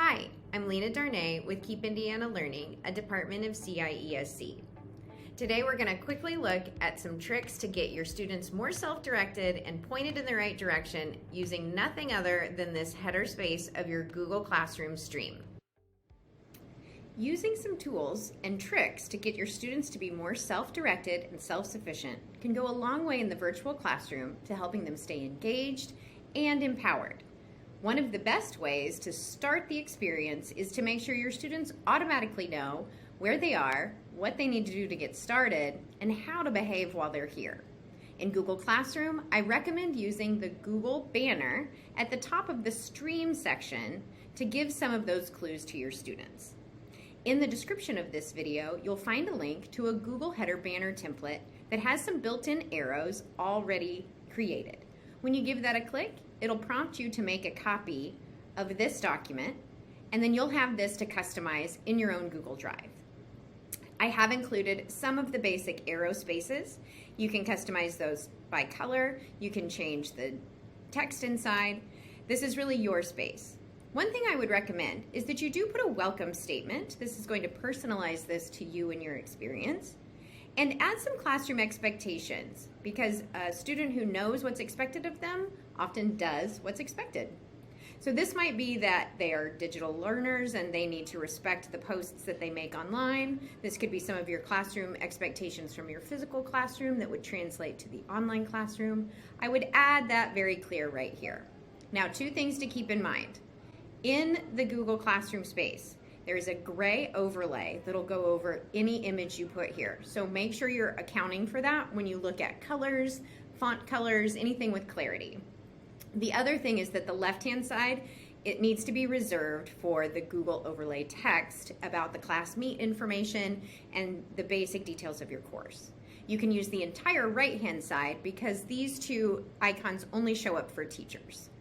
Hi, I'm Lena Darnay with Keep Indiana Learning, a department of CIESC. Today we're going to quickly look at some tricks to get your students more self-directed and pointed in the right direction using nothing other than this header space of your Google Classroom stream. Using some tools and tricks to get your students to be more self-directed and self-sufficient can go a long way in the virtual classroom to helping them stay engaged and empowered. One of the best ways to start the experience is to make sure your students automatically know where they are, what they need to do to get started, and how to behave while they're here. In Google Classroom, I recommend using the Google banner at the top of the stream section to give some of those clues to your students. In the description of this video, you'll find a link to a Google header banner template that has some built-in arrows already created. When you give that a click, it'll prompt you to make a copy of this document, and then you'll have this to customize in your own Google Drive. I have included some of the basic arrow spaces. You can customize those by color. You can change the text inside. This is really your space. One thing I would recommend is that you do put a welcome statement. This is going to personalize this to you and your experience. And add some classroom expectations, because a student who knows what's expected of them often does what's expected. So this might be that they are digital learners and they need to respect the posts that they make online. This could be some of your classroom expectations from your physical classroom that would translate to the online classroom. I would add that very clear right here. Now, two things to keep in mind. In the Google Classroom space, there is a gray overlay that'll go over any image you put here. So make sure you're accounting for that when you look at colors, font colors, anything with clarity. The other thing is that the left-hand side, it needs to be reserved for the Google overlay text about the class meet information and the basic details of your course. You can use the entire right-hand side because these two icons only show up for teachers.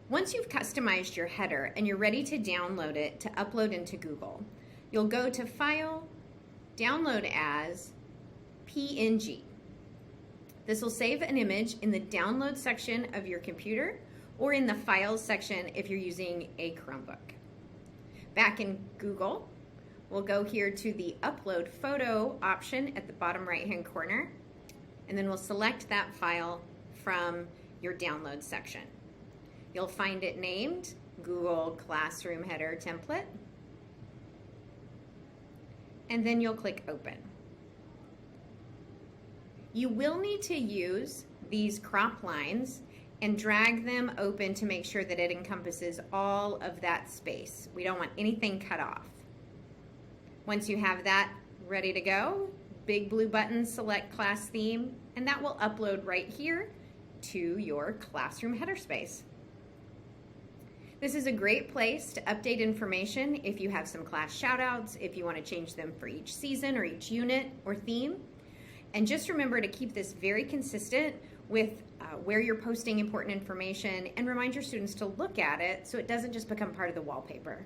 Once you've customized your header and you're ready to download it to upload into Google, you'll go to File, Download As, PNG. This will save an image in the Download section of your computer or in the Files section if you're using a Chromebook. Back in Google, we'll go here to the Upload Photo option at the bottom right-hand corner, and then we'll select that file from your Download section. You'll find it named Google Classroom Header Template, and then you'll click Open. You will need to use these crop lines and drag them open to make sure that it encompasses all of that space. We don't want anything cut off. Once you have that ready to go, big blue button, select class theme, and that will upload right here to your classroom header space. This is a great place to update information if you have some class shoutouts, if you want to change them for each season or each unit or theme. And just remember to keep this very consistent with where you're posting important information, and remind your students to look at it so it doesn't just become part of the wallpaper.